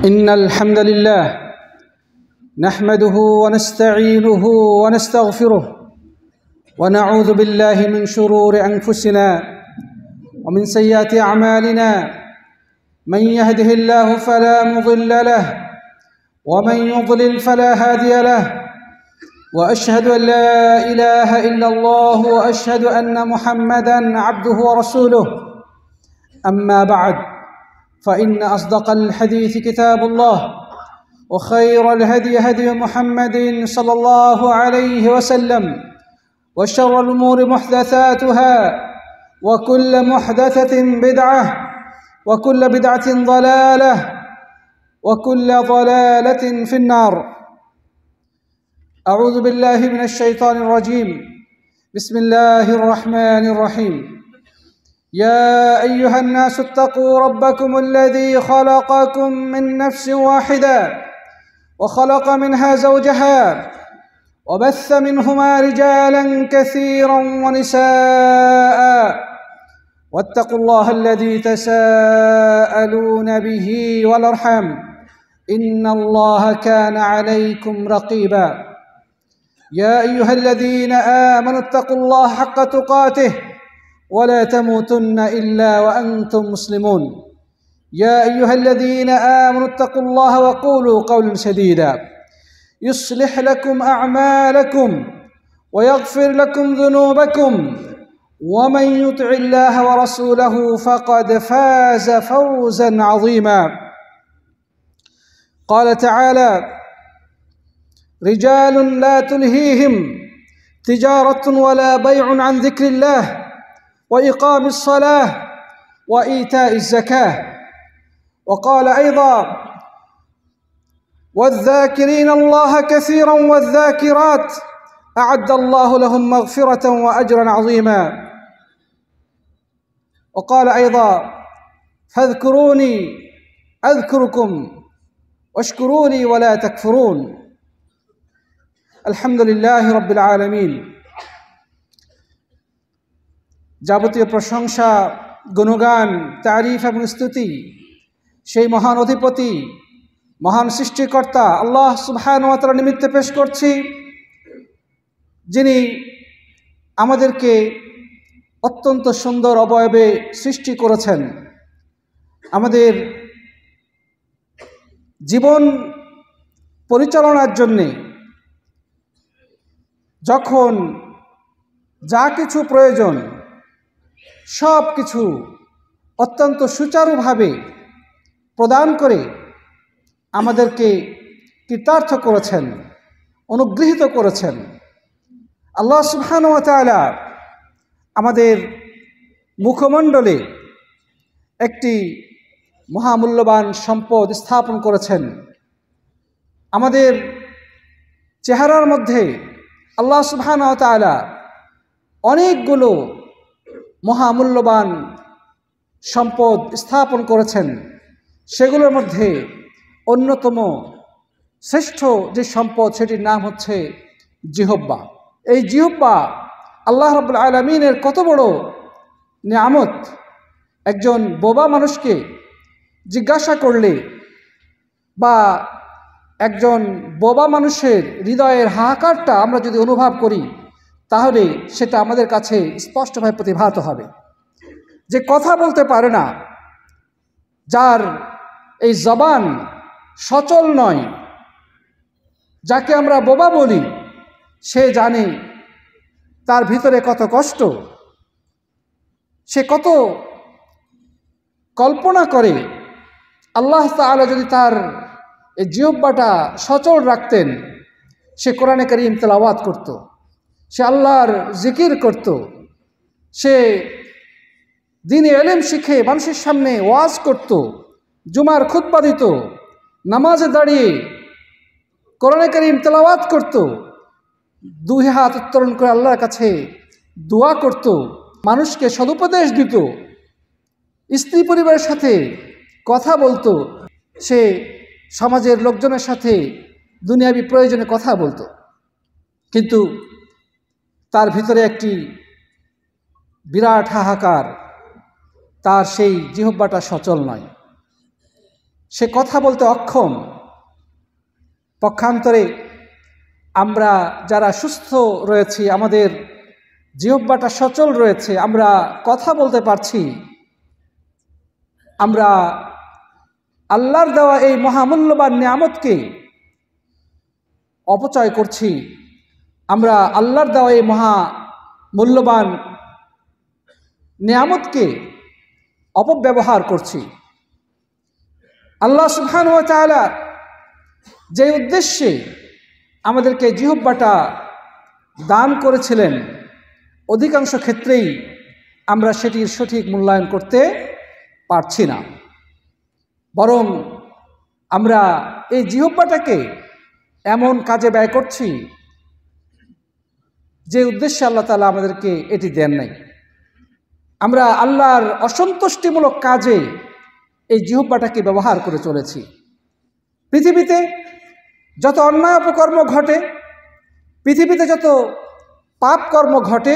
إن الحمد لله نحمده ونستعينه ونستغفره ونعوذ بالله من شرور أنفسنا ومن سيئات أعمالنا من يهده الله فلا مضل له ومن يضلل فلا هادي له وأشهد أن لا إله إلا الله وأشهد أن محمدًا عبده ورسوله أما بعد فإن أصدق الحديث كتاب الله وخير الهدي هدي محمد صلى الله عليه وسلم وشر الأمور محدثاتها وكل محدثة بدعة وكل بدعة ضلالة وكل ضلالة في النار أعوذ بالله من الشيطان الرجيم بسم الله الرحمن الرحيم يا أيها الناس اتقوا ربكم الذي خلقكم من نفس واحدة وخلق منها زوجها وبث منهما رجالا كثيرا ونساء واتقوا الله الذي تساءلون به والأرحام إن الله كان عليكم رقيبا يا أيها الذين آمنوا اتقوا الله حق تقاته ولا تموتن إلا وأنتم مسلمون يا أيها الذين آمنوا اتقوا الله وقولوا قولا سديدا يصلح لكم أعمالكم ويغفر لكم ذنوبكم ومن يطع الله ورسوله فقد فاز فوزا عظيما قال تعالى رجال لا تلهيهم تجارة ولا بيع عن ذكر الله وإقام الصلاة وإيتاء الزكاة وقال أيضا والذاكرين الله كثيرا والذاكرات أعد الله لهم مغفرة وأجرا عظيما وقال أيضا فاذكروني أذكركم واشكروني ولا تكفرون الحمد لله رب العالمين যাবতীয় প্রশংসা গুণগান তারিফ এবং স্তুতি সেই মহান অধিপতি মহান সৃষ্টিকর্তা আল্লাহ সুবহানাহু ওয়া তাআলা নিমিত্তে পেশ করছি, যিনি আমাদেরকে অত্যন্ত সুন্দর অবয়বে সৃষ্টি করেছেন। আমাদের জীবন পরিচালনার জন্যে যখন যা কিছু প্রয়োজন সব কিছু অত্যন্ত সুচারুভাবে প্রদান করে আমাদেরকে কৃতার্থ করেছেন, অনুগৃহীত করেছেন। আল্লাহ সুবহানাহু ওয়া তাআলা আমাদের মুখমণ্ডলে একটি মহামূল্যবান সম্পদ স্থাপন করেছেন। আমাদের চেহারার মধ্যে আল্লাহ সুবহানাহু ওয়া তাআলা অনেকগুলো মহামূল্যবান সম্পদ স্থাপন করেছেন। সেগুলোর মধ্যে অন্যতম শ্রেষ্ঠ যে সম্পদ সেটির নাম হচ্ছে জিহ্বা। এই জিহ্বা আল্লাহ রাব্বুল আলামিনের কত বড় নিয়ামত! একজন বোবা মানুষকে জিজ্ঞাসা করলে বা একজন বোবা মানুষের হৃদয়ের হাহাকারটা আমরা যদি অনুভব করি তাহলে সেটা আমাদের কাছে স্পষ্টভাবে প্রতিভাত হবে। যে কথা বলতে পারে না, যার এই জবান সচল নয়, যাকে আমরা বোবা বলি, সে জানে তার ভিতরে কত কষ্ট, সে কত কল্পনা করে। আল্লাহ তাআলা যদি তার এই জিহ্বাটা সচল রাখতেন, সে কোরআনে কারীম তেলাওয়াত করত, সে আল্লাহর জিকির করত, সে দ্বীনি ইলম শিখে মানুষের সামনে ওয়াজ করত, জুমার খুতবা দিত, নামাজে দাঁড়িয়ে কোরআনে কারীম তেলাওয়াত করত, দুই হাত উত্তোলন করে আল্লাহর কাছে দোয়া করত, মানুষকে সদুপদেশ দিত, স্ত্রী পরিবারের সাথে কথা বলতো, সে সমাজের লোকজনের সাথে দুনিয়াবি প্রয়োজনে কথা বলতো। কিন্তু তার ভিতরে একটি বিরাট হাহাকার, তার সেই জিহ্বাটা সচল নয়। সে কথা বলতে অক্ষম। পক্ষান্তরে আমরা যারা সুস্থ রয়েছি, আমাদের জিহ্বাটা সচল রয়েছে, আমরা কথা বলতে পারছি, আমরা আল্লাহর দেওয়া এই মহামূল্যবান নিয়ামতকে অপচয় করছি, আমরা আল্লাহর দেওয়া এই মহামূল্যবান নিয়ামতকে অপব্যবহার করছি। আল্লাহ সুবহানাহু ওয়া তাআলা যে উদ্দেশ্যে আমাদেরকে জিহ্বাটা দান করেছিলেন, অধিকাংশ ক্ষেত্রেই আমরা সেটির সঠিক মূল্যায়ন করতে পারছি না, বরং আমরা এই জিহ্বাটাকে এমন কাজে ব্যয় করছি যে উদ্দেশ্যে আল্লাহ তাআলা আমাদেরকে এটি দেন নাই। আমরা আল্লাহর অসন্তুষ্টিমূলক কাজে এই জিহ্বাটাকে ব্যবহার করে চলেছি। পৃথিবীতে যত অন্যায় অপকর্ম ঘটে, পৃথিবীতে যত পাপ কর্ম ঘটে,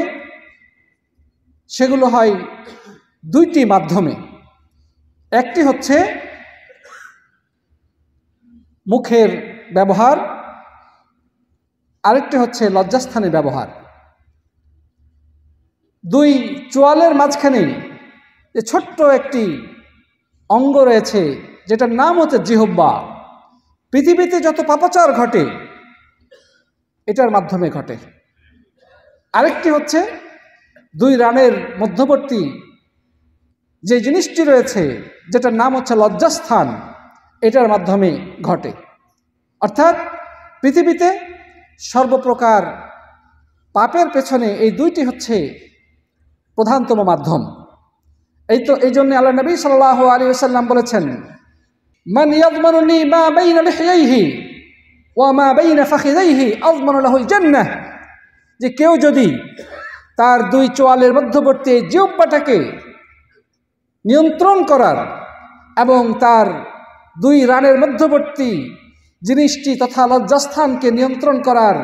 সেগুলো হয় দুইটি মাধ্যমে। একটি হচ্ছে মুখের ব্যবহার, আরেকটি হচ্ছে লজ্জাস্থানের ব্যবহার। দুই চোয়ালের মাঝখানে যে ছোট্ট একটি অঙ্গ রয়েছে, যেটার নাম হচ্ছে জিহ্বা, পৃথিবীতে যত পাপাচার ঘটে এটার মাধ্যমে ঘটে। আরেকটি হচ্ছে দুই রানের মধ্যবর্তী যে জিনিসটি রয়েছে, যেটার নাম হচ্ছে লজ্জাস্থান, এটার মাধ্যমে ঘটে। অর্থাৎ পৃথিবীতে সর্বপ্রকার পাপের পেছনে এই দুইটি হচ্ছে প্রধানতম মাধ্যম। এই জন্য আল্লাহ নবী সাল্লাল্লাহু আলাইহি ওয়াসাল্লাম বলেছেন, মান ইয়াযমানুনি মা বাইনা লিহইহি ওয়া মা বাইনা ফাখিযাইহি আযমানু লাহুল জান্নাহ, যে কেউ যদি তার দুই চোয়ালের মধ্যবর্তী জিহ্বাটাকে নিয়ন্ত্রণ করার এবং তার দুই রানের মধ্যবর্তী জিনিসটি তথা লজ্জাস্থানকে নিয়ন্ত্রণ করার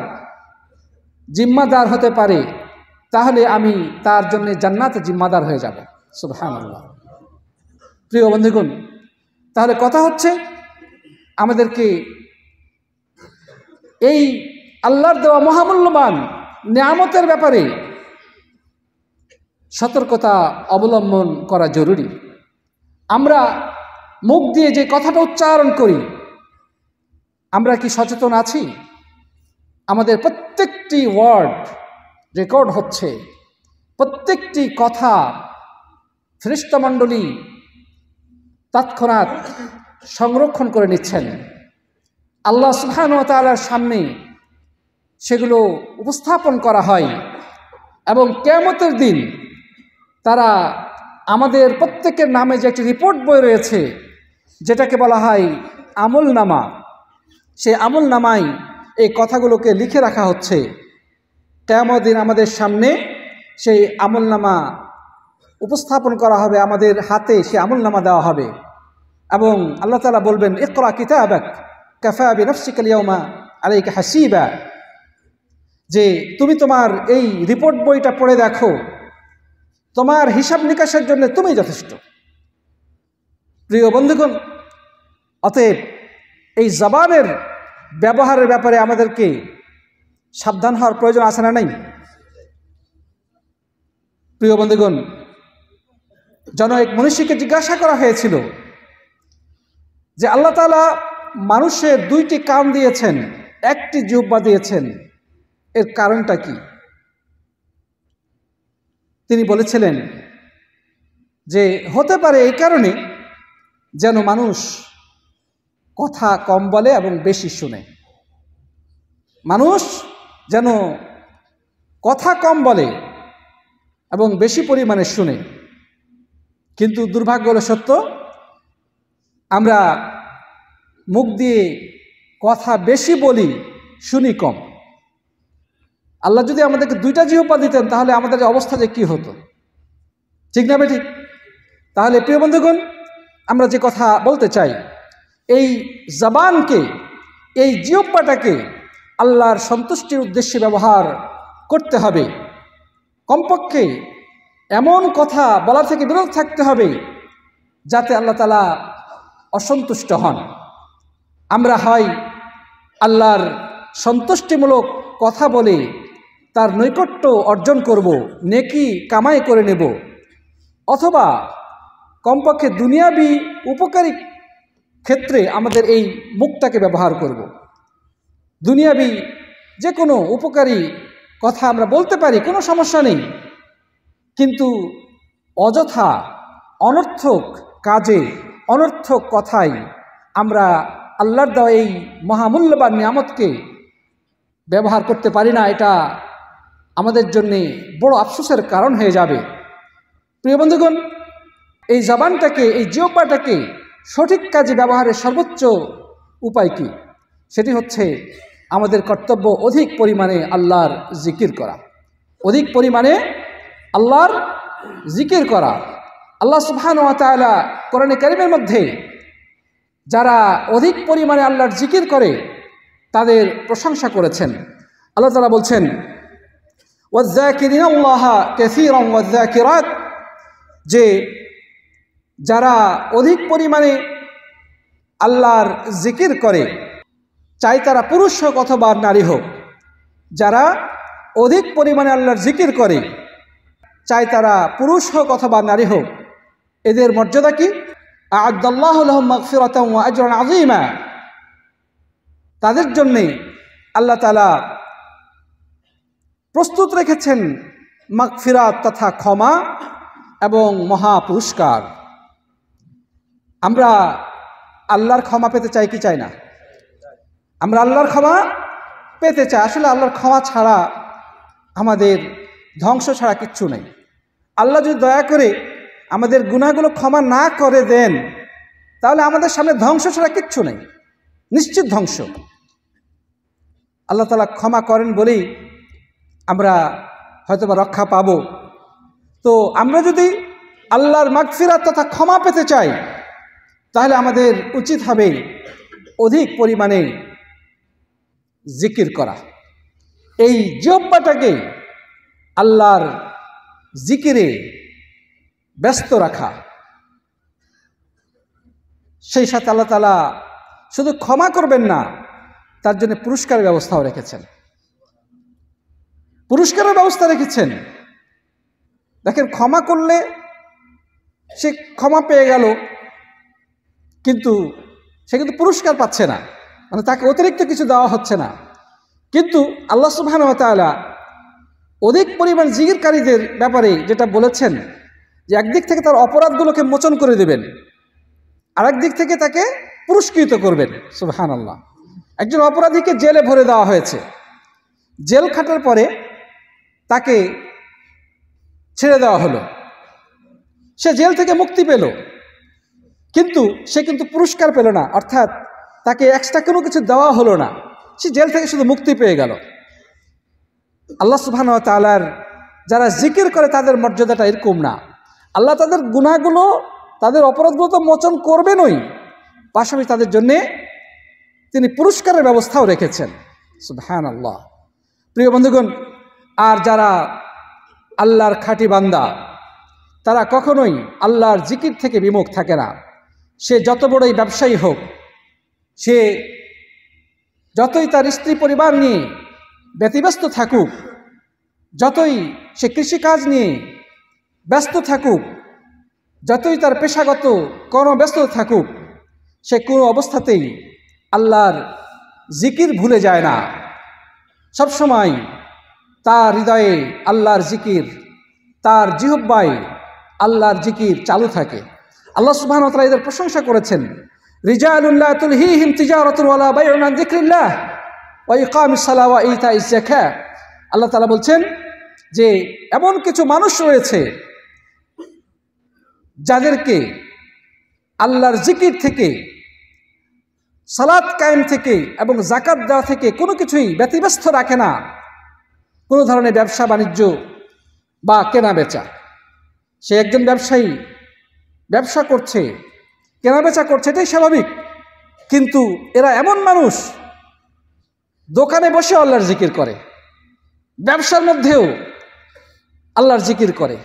জিম্মাদার হতে পারে, তাহলে আমি তার জন্য জান্নাতে জিম্মাদার হয়ে যাব। সুবহানাল্লাহ। প্রিয় বন্ধুগণ, তাহলে কথা হচ্ছে আমাদেরকে এই আল্লাহর দেওয়া মহামূল্যবান নিয়ামতের ব্যাপারে সতর্কতা অবলম্বন করা জরুরি। আমরা মুখ দিয়ে যে কথাটা উচ্চারণ করি, আমরা কি সচেতন আছি? আমাদের প্রত্যেকটি ওয়ার্ড রেকর্ড হচ্ছে, প্রত্যেকটি কথা ফেরেশতামণ্ডলী তৎক্ষণাৎ সংরক্ষণ করে নিচ্ছেন। আল্লাহ সুবহানাহু ওয়া তাআলার সামনে সেগুলো উপস্থাপন করা হয় এবং কিয়ামতের দিন তারা আমাদের প্রত্যেকের নামে যে একটি রিপোর্ট বই রয়েছে, যেটাকে বলা হয় আমলনামা, সেই আমলনামায় এই কথাগুলোকে লিখে রাখা হচ্ছে। কিয়ামতের দিন আমাদের সামনে সেই আমলনামা উপস্থাপন করা হবে, আমাদের হাতে সেই আমলনামা দেওয়া হবে এবং আল্লাহ তাআলা বলবেন, ইকরা কিতাবাক কাফা বিনাফসিকা আল-ইয়াওমা আলাইকা হাসিবা, যে তুমি তোমার এই রিপোর্ট বইটা পড়ে দেখো, তোমার হিসাব নিকাশের জন্য তুমি যথেষ্ট। প্রিয় বন্ধুগণ, অতএব এই জবানের ব্যবহারের ব্যাপারে আমাদেরকে সাবধান হওয়ার প্রয়োজন আছে না নাই? প্রিয় বন্ধুগণ, জনৈক মনীষীকে জিজ্ঞাসা করা হয়েছিল যে আল্লাহ তাআলা মানুষের দুইটি কান দিয়েছেন, একটি জিহ্বা দিয়েছেন, এর কারণটা কি? তিনি বলেছিলেন যে হতে পারে এই কারণে যেন মানুষ কথা কম বলে এবং বেশি শুনে। মানুষ যেন কথা কম বলে এবং বেশি পরিমাণে শুনে। কিন্তু দুর্ভাগ্য হলো সত্য, আমরা মুখ দিয়ে কথা বেশি বলি, শুনি কম। আল্লাহ যদি আমাদেরকে দুইটা জিহ্বা দিতেন, তাহলে আমাদের অবস্থা যে কী হতো, ঠিক না বেঠিক? তাহলে প্রিয় বন্ধুগণ, আমরা যে কথা বলতে চাই, এই জবানকে, এই জিহ্বাটাকে আল্লাহর সন্তুষ্টির উদ্দেশ্যে ব্যবহার করতে হবে। কমপক্ষে এমন কথা বলা থেকে বিরত থাকতে হবে যাতে আল্লাহ তাআলা অসন্তুষ্ট হন। আমরা হয় আল্লাহর সন্তুষ্টিমূলক কথা বলে তার নৈকট্য অর্জন করব, নেকি কামাই করে নেব, অথবা কমপক্ষে দুনিয়াবি উপকারী ক্ষেত্রে আমাদের এই মুখটাকে ব্যবহার করব। দুনিয়াবি যে কোনো উপকারী কথা আমরা বলতে পারি, কোনো সমস্যা নেই, কিন্তু অযথা অনর্থক কাজে, অনর্থক কথায় আমরা আল্লাহর দেওয়া এই মহামূল্যবান নিয়ামতকে ব্যবহার করতে পারি না। এটা আমাদের জন্যে বড় আফসোসের কারণ হয়ে যাবে। প্রিয় বন্ধুগণ, এই জবানটাকে, এই জিহ্বাটাকে সঠিক কাজে ব্যবহারের সর্বোচ্চ উপায় কি? সেটি হচ্ছে আমাদের কর্তব্য অধিক পরিমাণে আল্লাহর জিকির করা, অধিক পরিমাণে আল্লাহর জিকির করা। আল্লাহ সুবহানাহু ওয়া তাআলা কোরআনে কারীমের মধ্যে যারা অধিক পরিমাণে আল্লাহর জিকির করে তাদের প্রশংসা করেছেন। আল্লাহ তাআলা বলছেন, ওয়ায-যাকিরিনাল্লাহা কাসীরান ওয়ায-যাকিরাত, যে যারা অধিক পরিমাণে আল্লাহর জিকির করে, চাই তারা পুরুষ হোক অথবা নারী হোক, যারা অধিক পরিমাণে আল্লাহর জিকির করে, চাই তারা পুরুষ হোক অথবা নারী হোক, এদের মর্যাদা কি? আ'আদ্দাল্লাহু লাহুম মাগফিরাতান ওয়া আজরান আযীমা, তাদের জন্যে আল্লাহ তাআলা প্রস্তুত রেখেছেন মাগফিরাত তথা ক্ষমা এবং মহা পুরস্কার। আমরা আল্লাহর ক্ষমা পেতে চাই কি চাই না? আমরা আল্লাহর ক্ষমা পেতে চাই। আসলে আল্লাহর ক্ষমা ছাড়া আমাদের ধ্বংস ছাড়া কিচ্ছু নেই। আল্লাহ যদি দয়া করে আমাদের গুনাহগুলো ক্ষমা না করে দেন, তাহলে আমাদের সামনে ধ্বংস ছাড়া কিচ্ছু নেই, নিশ্চিত ধ্বংস। আল্লাহ তাআলা ক্ষমা করেন বলেই আমরা হয়তোবা রক্ষা পাব। তো আমরা যদি আল্লাহর মাগফিরাত তথা ক্ষমা পেতে চাই, তাহলে আমাদের উচিত হবে অধিক পরিমাণে জিকির করা, এই জিহ্বাটাকে আল্লাহর জিকিরে ব্যস্ত রাখা। সেই সাথে আল্লাহ তাআলা শুধু ক্ষমা করবেন না, তার জন্য পুরস্কারের ব্যবস্থাও রেখেছেন, পুরস্কারের ব্যবস্থা রেখেছেন। দেখেন, ক্ষমা করলে সে ক্ষমা পেয়ে গেল, কিন্তু সে কিন্তু পুরস্কার পাচ্ছে না, মানে তাকে অতিরিক্ত কিছু দেওয়া হচ্ছে না। কিন্তু আল্লাহ সুবহানাহু ওয়া তাআলা অধিক পরিমাণ জিকিরকারীদের ব্যাপারে যেটা বলেছেন, যে একদিক থেকে তার অপরাধগুলোকে মোচন করে দেবেন, আর একদিক থেকে তাকে পুরস্কৃত করবেন। সুবহানাল্লাহ। একজন অপরাধীকে জেলে ভরে দেওয়া হয়েছে, জেল খাটার পরে তাকে ছেড়ে দেওয়া হলো, সে জেল থেকে মুক্তি পেল, কিন্তু সে কিন্তু পুরস্কার পেল না, অর্থাৎ তাকে এক্সট্রা কোনো কিছু দেওয়া হলো না, সে জেল থেকে শুধু মুক্তি পেয়ে গেল। আল্লাহ সুবহানাহু ওয়া তাআলার যারা জিকির করে তাদের মর্যাদাটা এরকম না। আল্লাহ তাদের গুনাহগুলো, তাদের অপরাধগুলো তো মোচন করবেনই, পাশাপাশি তাদের জন্যে তিনি পুরস্কারের ব্যবস্থাও রেখেছেন। সুবহানাল্লাহ। প্রিয় বন্ধুগণ, আর যারা আল্লাহর খাঁটি বান্দা, তারা কখনোই আল্লাহর জিকির থেকে বিমুখ থাকে না। সে যত বড়ই ব্যবসায়ী হোক, সে যতই তার স্ত্রী পরিবার নিয়ে ব্যতিব্যস্ত থাকুক, যতই সে কৃষিকাজ নিয়ে ব্যস্ত থাকুক, যতই তার পেশাগত কর্মব্যস্ত থাকুক, সে কোনো অবস্থাতেই আল্লাহর জিকির ভুলে যায় না। সবসময় তার হৃদয়ে আল্লাহর জিকির, তার জিহ্বায় আল্লাহর জিকির চালু থাকে। আল্লাহ সুবহানাহু ওয়া তাআলা এদের প্রশংসা করেছেন, রিজালুন লা তুলহিহিম তিজারাতুন ওয়ালা বাইউন আন যিকরিল্লাহ ওয়া ইকামিস সালাহ ওয়া ইতাইজ যাকাত। আল্লাহ তাআলা বলছেন যে এমন কিছু মানুষ রয়েছে যাদেরকে আল্লাহর জিকির থেকে, সালাত কায়েম থেকে এবং যাকাত দেওয়া থেকে কোনো কিছুই ব্যতিব্যস্ত রাখে না। কোনো ধরনের ব্যবসা বাণিজ্য বা কেনা বেচা, সে একজন ব্যবসায়ী, ব্যবসা করছে, কেনা বেচা করছে, এটাই স্বাভাবিক, কিন্তু এরা এমন মানুষ দোকানে বসে আল্লাহর জিকির করে, ব্যবসার মধ্যেও আল্লাহর জিকির করে।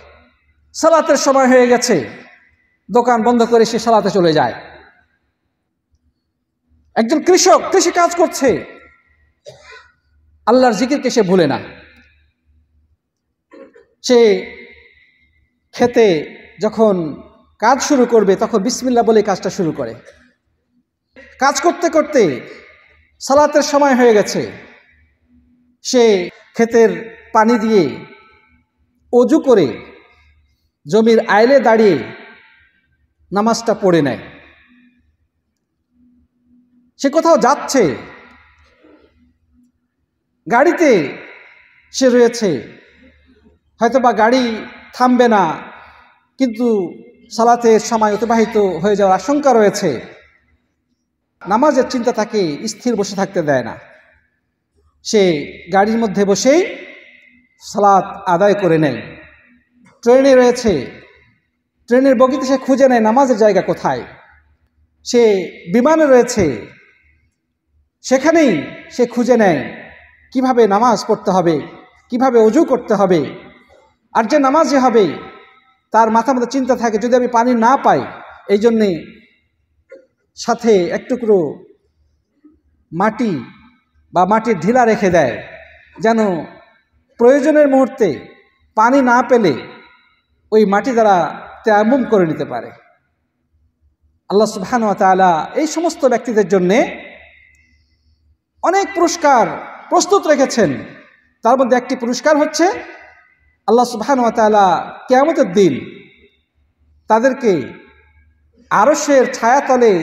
সালাতের সময় হয়ে গেছে, দোকান বন্ধ করে সে সালাতে চলে যায়, একজন কৃষক কৃষি কাজ করছে, আল্লাহর জিকিরকে সে ভুলে না। সে খেতে যখন কাজ শুরু করবে তখন বিসমিল্লাহ বলে কাজটা শুরু করে। কাজ করতে করতে সালাতের সময় হয়ে গেছে, সে ক্ষেতের পানি দিয়ে অজু করে জমির আইলে দাঁড়িয়ে নামাজটা পড়ে নেয়। সে কোথাও যাচ্ছে, গাড়িতে সে রয়েছে, হয়তোবা গাড়ি থামবে না, কিন্তু সালাতের সময় অতিবাহিত হয়ে যাওয়ার আশঙ্কা রয়েছে। নামাজের চিন্তা তাকে স্থির বসে থাকতে দেয় না। সে গাড়ির মধ্যে বসেই সালাত আদায় করে নেয়। ট্রেনে রয়েছে, ট্রেনের বগিতে সে খুঁজে নেয় নামাজের জায়গা কোথায়। সে বিমানে রয়েছে, সেখানেই সে খুঁজে নেয় কিভাবে নামাজ পড়তে হবে, কিভাবে অজু করতে হবে। আর যে নামাজে হবে তার মাথার মধ্যে চিন্তা থাকে, যদি আমি পানি না পাই, এই জন্যে সাথে এক টুকরো মাটি বা মাটির ঢিলা রেখে দেয়, যেন প্রয়োজনের মুহূর্তে পানি না পেলে ওই মাটি দ্বারা তায়াম্মুম করে নিতে পারে। আল্লাহ সুবহানাহু ওয়া তাআলা এই সমস্ত ব্যক্তিদের জন্যে অনেক পুরস্কার প্রস্তুত রেখেছেন। তার মধ্যে একটি পুরস্কার হচ্ছে আল্লাহ সুবহানাহু ওয়া তাআলা কিয়ামতের দিন তাদেরকে আরশের ছায়াতলে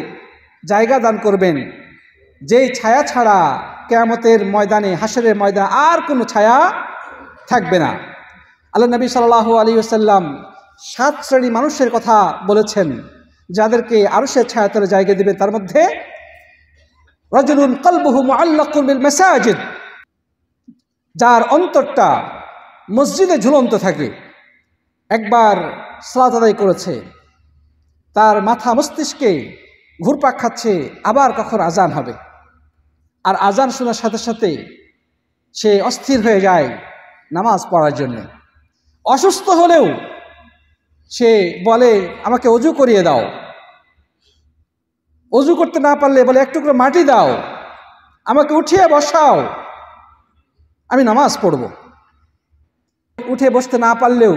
জায়গা দান করবেন, যেই ছায়া ছাড়া কিয়ামতের ময়দানে, হাসরের ময়দানে আর কোনো ছায়া থাকবে না। আল্লাহ নবী সাল্লাল্লাহু আলাইহি ওয়াসাল্লাম 7 শ্রেণী মানুষের কথা বলেছেন যাদেরকে আরশের ছায়াতলে জায়গা দিবে। তার মধ্যে রাজুলুন কলবুহু মুআল্লাকুন বিল মাসাজিদ, যার অন্তরটা মসজিদে ঝুলন্ত থাকে। একবার সালাত আদায় করেছে, তার মাথা মস্তিষ্কে ঘুরপাক খাচ্ছে আবার কখন আজান হবে, আর আজান শোনার সাথে সাথে সে অস্থির হয়ে যায় নামাজ পড়ার জন্য। অসুস্থ হলেও সে বলে আমাকে অজু করিয়ে দাও, অজু করতে না পারলে বলে এক টুকরো মাটি দাও, আমাকে উঠিয়ে বসাও, আমি নামাজ পড়ব। উঠে বসতে না পারলেও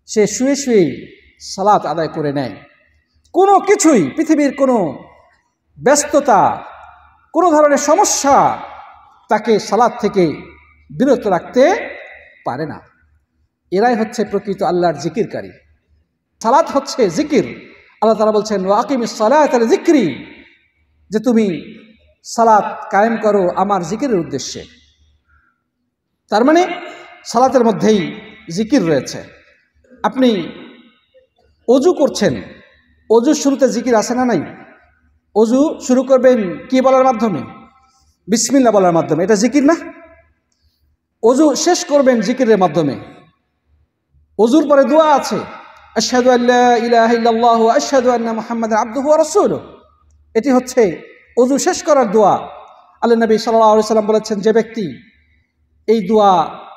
সে শুয়ে শুয়ে সালাত আদায় করে নেয়। কোনো কিছুই, পৃথিবীর কোনো ব্যস্ততা, কোনো ধরনের সমস্যা তাকে সালাত থেকে বিরত রাখতে পারে না। এরাই হচ্ছে প্রকৃত আল্লাহর জিকিরকারী। সালাত হচ্ছে জিকির। আল্লাহ তাআলা বলছেন ওয়া আকিমিস সালাতা লিযিকরি, যে তুমি সালাত কায়েম করো আমার জিকিরের উদ্দেশ্যে। তার মানে সালাতের মধ্যেই জিকির রয়েছে। আপনি অজু করছেন, অজুর শুরুতে জিকির আছে না নাই? অজু শুরু করবেন কি বলার মাধ্যমে? বিসমিল্লাহ বলার মাধ্যমে। এটা জিকির না? অজু শেষ করবেন জিকিরের মাধ্যমে। অজুর পরে দোয়া আছে, আশহাদু আল্লা ইলাহা ইল্লাল্লাহু ওয়া আশহাদু আন্না মুহাম্মাদান আবদুহু ওয়া রাসূলুহু। এটি হচ্ছে অজু শেষ করার দোয়া। আল্লাহ নবী সাল্লাল্লাহু আলাইহি সাল্লাম বলেছেন, যে ব্যক্তি এই দোয়া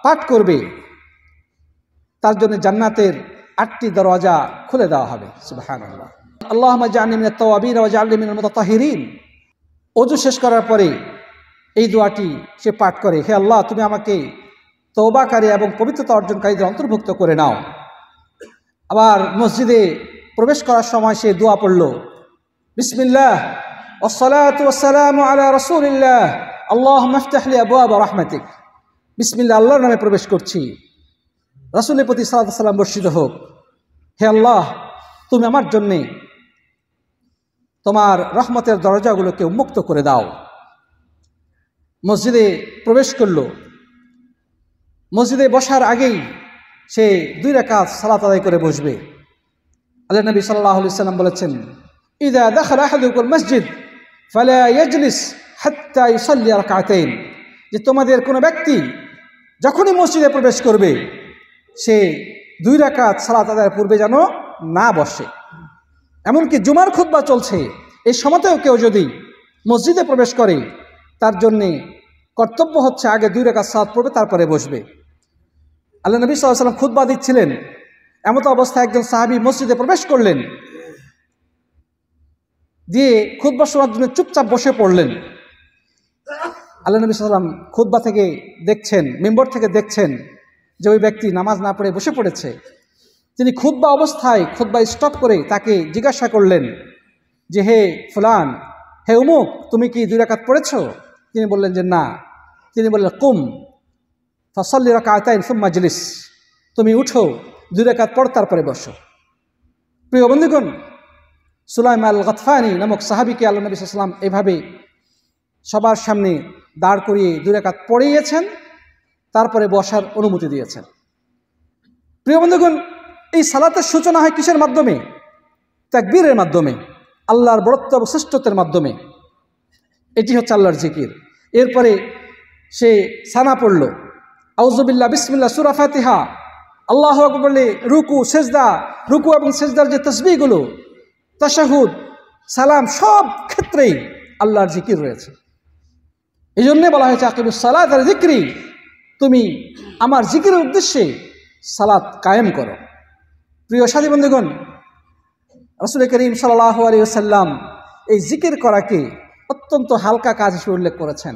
পাঠ করবে তার জন্য জান্নাতের 8টি দরওয়াজা খুলে দেওয়া হবে। সুবহানাল্লাহ। আল্লাহুম্মা জাআলনি মিনাত তাওয়াবিন ওয়া জাআলনি মিনাল মুতাতাহহিরিন। অজু শেষ করার পরে এই দোয়াটি সে পাঠ করে, হে আল্লাহ তুমি আমাকে তওবাকারী এবং পবিত্রতা অর্জনকারীদের অন্তর্ভুক্ত করে নাও। আবার মসজিদে প্রবেশ করার সময় সে দোয়া পড়ল, বিসমিল্লাহ ওয়াসসালাতু ওয়াসসালামু আলা রাসূলিল্লাহ আল্লাহুম্মা ইফতাহ লি আবওয়াবা রাহমাতিক। বিসমিল্লাহ, আল্লাহর নামে প্রবেশ করছি, রাসূলের প্রতি সালাত ওয়াস সালাম বর্ষিত হোক। হে আল্লাহ তুমি আমার জন্যে তোমার রহমতের দরজাগুলোকে উন্মুক্ত করে দাও। মসজিদে প্রবেশ করল। মসজিদে বসার আগেই সে 2 রাকাত সালাত আদায় করে বসবে। আল্লাহ নবী সাল্লাল্লাহু আলাইহি সাল্লাম বলেছেন, ইযা দাখালা আহাদুকুল মসজিদ ফালা ইয়াজলিস হাত্তা ইউসাল্লি রাকাতাইন, যে তোমাদের কোনো ব্যক্তি যখনই মসজিদে প্রবেশ করবে সে 2 রাকাত সালাত আদায়ের পূর্বে যেন না বসে। এমনকি জুমার খুতবা চলছে, এই সময়তেও কেউ যদি মসজিদে প্রবেশ করে তার জন্যে কর্তব্য হচ্ছে আগে 2 রাকাত সালাত পড়বে, তারপরে বসবে। আল্লাহ নবী সাল্লাল্লাহু আলাইহি ওয়াসাল্লাম খুতবা দিচ্ছিলেন, এমত অবস্থায় একজন সাহাবী মসজিদে প্রবেশ করলেন। দিয়ে খুতবা শোনার জন্য চুপচাপ বসে পড়লেন। আল্লাহ নবী সাল্লাল্লাহু আলাইহি ওয়াসাল্লাম খুতবা থেকে দেখছেন, মেম্বর থেকে দেখছেন যে ওই ব্যক্তি নামাজ না পড়ে বসে পড়েছে। তিনি খুতবা অবস্থায় খুতবা স্টপ করে তাকে জিজ্ঞাসা করলেন যে, হে ফুলান, হে উমুক, তুমি কি 2 রাকাত পড়েছো? তিনি বললেন যে না। তিনি বললেন, কুম ফাসাল্লি রাকাতাইন সুম্মা জলিস, তুমি উঠো, 2 রাকাত পড়, তারপরে বসো। প্রিয় বন্ধুগণ, সুলাইম আল গাতফানি নামক সাহাবীকে আল্লাহ নবী সাল্লাল্লাহু আলাইহি ওয়াসাল্লাম এভাবে সবার সামনে দাঁড় করিয়ে 2 রাকাত পড়িয়েছেন, তারপরে বসার অনুমতি দিয়েছেন। প্রিয় বন্ধুগণ, এই সালাতের সূচনা হয় কিসের মাধ্যমে? তাকবীরের মাধ্যমে, আল্লাহর বড়ত্ব এবং শ্রেষ্ঠত্বের মাধ্যমে। এটি হচ্ছে আল্লাহর জিকির। এরপরে সে সানা পড়ল, আউযুবিল্লাহ, বিসমিল্লাহ, সূরা ফাতিহা, আল্লাহু আকবার বলে রুকু, সেজদা, রুকু এবং সেজদার যে তাসবিহগুলো, তাশাহুদ, সালাম, সব ক্ষেত্রেই আল্লাহর জিকির রয়েছে। এই জন্যে বলা হয়েছে আকিমুস সালাত আলা যিকরি, তুমি আমার জিকিরের উদ্দেশ্যে সালাত কায়েম করো। প্রিয় সাথী বন্ধুগণ, রাসূল করিম সাল্লাল্লাহু আলাইহি ওয়াসাল্লাম এই জিকির করাকে অত্যন্ত হালকা কাজ হিসেবে উল্লেখ করেছেন।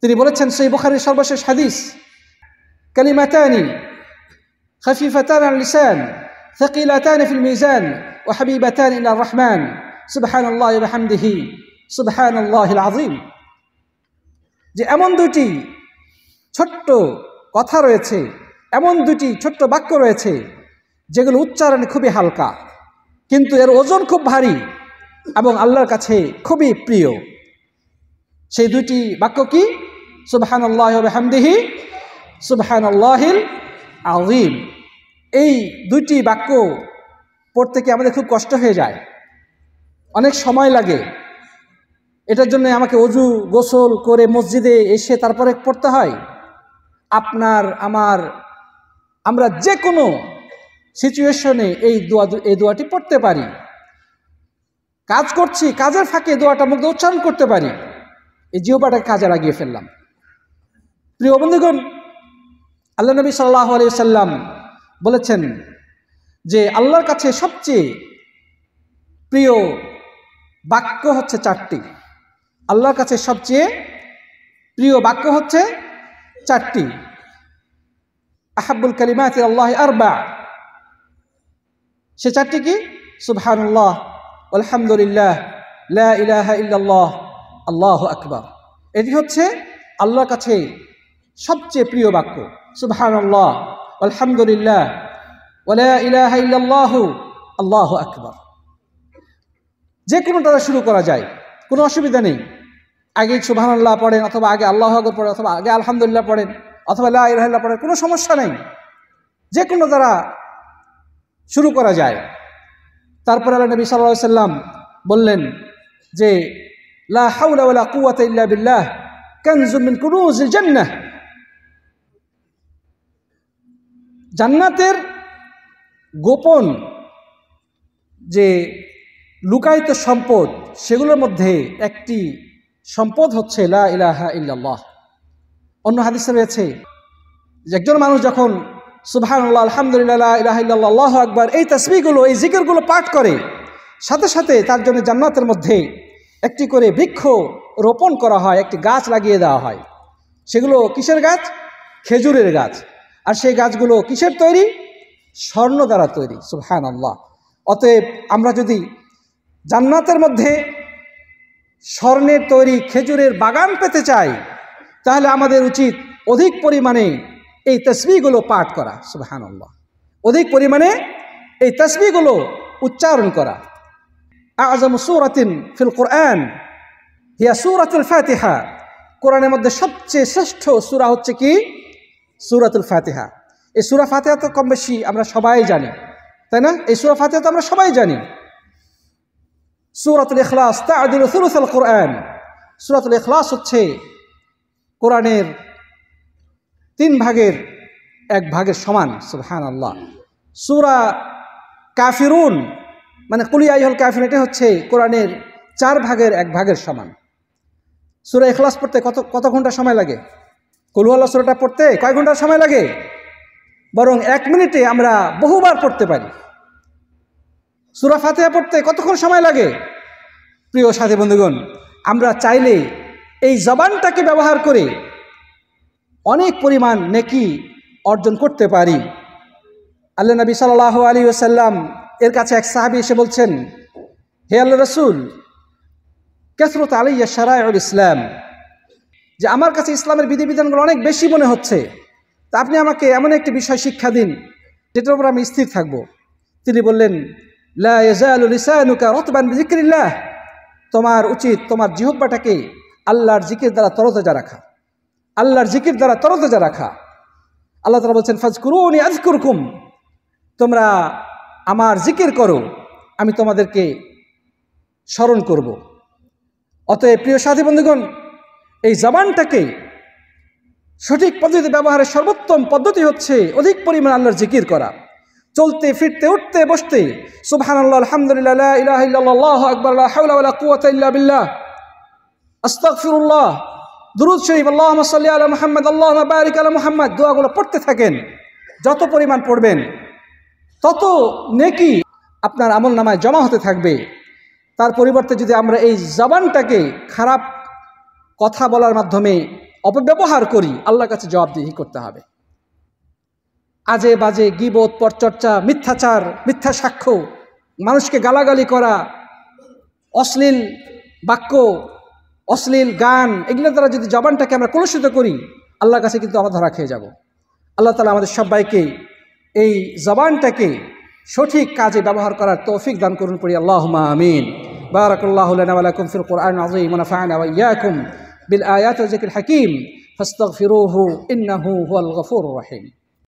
তিনি বলেছেন, সহিহ বুখারীর সর্বশেষ হাদিস, কালিমাতানি খাফিফাতান আল লিসান থাকিলাতান ফিল মিজান ওয়া হাবিবাতান ইলার রহমান সুবহানাল্লাহি ওয়া বিহামদিহি সুবহানাল্লাহিল আযীম। যে এমন 2টি ছোট্ট কথা রয়েছে, এমন 2টি ছোট্ট বাক্য রয়েছে যেগুলো উচ্চারণে খুবই হালকা, কিন্তু এর ওজন খুব ভারী এবং আল্লাহর কাছে খুবই প্রিয়। সেই 2টি বাক্য কি? সুবহানাল্লাহি ওয়া বিহামদিহি সুবহানাল্লাহিল আযীম। এই 2টি বাক্য পড়তে কি আমাদের খুব কষ্ট হয়ে যায়? অনেক সময় লাগে। এটার জন্য আমাকে অজু গোসল করে মসজিদে এসে তারপরে পড়তে হয়। আপনার আমরা যে কোনো সিচুয়েশনে এই দোয়াটি পড়তে পারি। কাজ করছি, কাজের ফাঁকে দোয়াটা মুখ দিয়ে উচ্চারণ করতে পারি। এই জিহ্বাটাকে কাজে লাগিয়ে ফেললাম। প্রিয় বন্ধুগণ, আল্লাহ নবী সাল্লাল্লাহু আলাইহি ওয়াসাল্লাম বলেছেন যে আল্লাহর কাছে সবচেয়ে প্রিয় বাক্য হচ্ছে 4টি। আল্লাহর কাছে সবচেয়ে প্রিয় বাক্য হচ্ছে 4টি। আহাব্বুল কালিমাতি আল্লাহি আরবা, সে 4টি কি? সুবহানাল্লাহ, আলহামদুলিল্লাহ, লা ইলাহা ইল্লাল্লাহ, আল্লাহু আকবার। এটি হচ্ছে আল্লাহর কাছে সবচেয়ে প্রিয় বাক্য। সুবহানাল্লাহ, আলহামদুলিল্লাহ, ওয়া লা ইলাহা ইল্লাল্লাহু, আল্লাহু আকবার। যে কোনো দ্বারা শুরু করা যায়, কোনো অসুবিধা নেই। আগে সুবহানাল্লাহ পড়েন, অথবা আগে আল্লাহু আকবার পড়েন, অথবা আগে আলহামদুলিল্লাহ পড়েন, অথবা লা ইলাহা ইল্লাল্লাহ পড়েন, কোনো সমস্যা নেই। যে কোনো দ্বারা শুরু করা যায়। তারপরে আল্লাহ নবী সাল্লাল্লাহু আলাইহি ওয়াসাল্লাম বললেন যে লা হাওলা ওয়ালা কুওয়াতা ইল্লা বিল্লাহ কানজুম মিন কুনুজিল জান্নাহ। জান্নাতের গোপন যে লুকায়িত সম্পদ, সেগুলোর মধ্যে একটি সম্পদ হচ্ছে লা ইলাহা ইল্লাল্লাহ। অন্য হাদিসে রয়েছে যে একজন মানুষ যখন সুবহানাল্লাহ, আলহামদুলিল্লাহ, লা ইলাহা ইল্লাল্লাহ, আল্লাহু আকবার এই তাসবিহগুলো, এই জিকিরগুলো পাঠ করে, সাথে সাথে তার জন্য জান্নাতের মধ্যে একটি করে বৃক্ষ রোপণ করা হয়, একটি গাছ লাগিয়ে দেওয়া হয়। সেগুলো কিসের গাছ? খেজুরের গাছ। আর সেই গাছগুলো কিসের তৈরি? স্বর্ণ দ্বারা তৈরি। সুবহানাল্লাহ। অতএব আমরা যদি জান্নাতের মধ্যে স্বর্ণের তৈরি খেজুরের বাগান পেতে চাই, তাহলে আমাদের উচিত অধিক পরিমাণে এই তাসবিহগুলো পাঠ করা। সুবহানাল্লাহ। অধিক পরিমাণে এই তাসবিহগুলো উচ্চারণ করা। আযমু সূরাতিন ফিল কুরআন হিয়া সূরাতুল ফাতিহা। কোরআনের মধ্যে সবচেয়ে শ্রেষ্ঠ সূরা হচ্ছে কি? সূরাতুল ফাতিহা। এই সূরা ফাতিহা তো কম বেশি আমরা সবাই জানি, তাই না? এই সূরা ফাতিহা তো আমরা সবাই জানি। সূরাতুল ইখলাস তা'দিলু সুলুসাল কুরআন। সূরাতুল ইখলাস হচ্ছে কোরআনের 3 ভাগের 1 ভাগের সমান। সুবহানাল্লাহ। সূরা কাফিরুন মানে কুল ইয়া আইয়ুহাল কাফিরুন, এটা হচ্ছে কোরআনের 4 ভাগের 1 ভাগের সমান। সূরা ইখলাস পড়তে কত ঘন্টা সময় লাগে? কুল হুয়াল্লাহ সূরাটা পড়তে কয় ঘন্টা সময় লাগে? বরং 1 মিনিটে আমরা বহুবার পড়তে পারি। সূরা ফাতিহা পড়তে কতক্ষণ সময় লাগে? প্রিয় সাথী বন্ধুগণ, আমরা চাইলে এই জবানটাকে ব্যবহার করে অনেক পরিমাণ নেকি অর্জন করতে পারি। আল্লাহ নবী সাল্লাল্লাহু আলাইহি ওয়াসাল্লাম এর কাছে এক সাহাবী এসে বলছেন, হে আল্লাহ রসুল, কাসরাত আলাইয়া শারাইউল ইসলাম, যে আমার কাছে ইসলামের বিধিবিধানগুলো অনেক বেশি মনে হচ্ছে, তা আপনি আমাকে এমন একটি বিষয় শিক্ষা দিন যেটার উপর আমি স্থির থাকব। তিনি বললেন, লা ইয়াজালু লিসানুকা রাতবান বিযিকরিল্লাহ, তোমার উচিত তোমার জিহ্বাটাকে আল্লাহর জিকির দ্বারা তরতাজা রাখা, আল্লাহর জিকির দ্বারা তরতাজা রাখা। আল্লাহ তাআলা বলছেন, ফাজকুরুনি আযকুরকুম, তোমরা আমার জিকির করো, আমি তোমাদেরকে স্মরণ করব। অতএব প্রিয় সাথী বন্ধুগণ, এই জবানটাকে সঠিক পদ্ধতিতে ব্যবহারের সর্বোত্তম পদ্ধতি হচ্ছে অধিক পরিমাণ আল্লাহর জিকির করা। চলতে ফিরতে উঠতে বসতে সুবহানাল্লাহ, আলহামদুলিল্লাহ, লা ইলাহা ইল্লাল্লাহ, আল্লাহু আকবার, লা হাওলা ওয়ালা কুওয়াতা ইল্লা বিল্লাহ, আস্তাগফিরুল্লাহ, দুরূদ শরীফ, আল্লাহুম্মা সাল্লি আলা মুহাম্মদ, আল্লাহুম্মা বারিক আলা মুহাম্মদ, দোয়াগুলো পড়তে থাকেন। যত পরিমাণ পড়বেন তত নেকি আপনার আমলনামায় জমা হতে থাকবে। তার পরিবর্তে যদি আমরা এই জবানটাকে খারাপ কথা বলার মাধ্যমে অপব্যবহার করি, আল্লাহর কাছে জবাবদিহি করতে হবে। আজে বাজে গীবত, পরচর্চা, মিথ্যাচার, মিথ্যা সাক্ষ্য, মানুষকে গালাগালি করা, অশ্লীল বাক্য, অশ্লীল গান, এগুলোর দ্বারা যদি জবানটাকে আমরা কলুষিত করি, আল্লাহর কাছে কিন্তু আমরা ধরা খেয়ে যাব। আল্লাহ তাআলা আমাদের সবাইকে এই জবানটাকে সঠিক কাজে ব্যবহার করার তৌফিক দান করুন, পড়ি আল্লাহুম্মা আমিন। বারাকাল্লাহু লানা ওয়া লাকুম ফিল কুরআনিল আযীম ওয়া নাফা'না ওয়া ইয়্যাকুম বিল আয়াতি ওয়া যিকরিল হাকীম ফাস্তাগফিরুহু ইন্নাহু হুয়াল গফুরুর রহিম।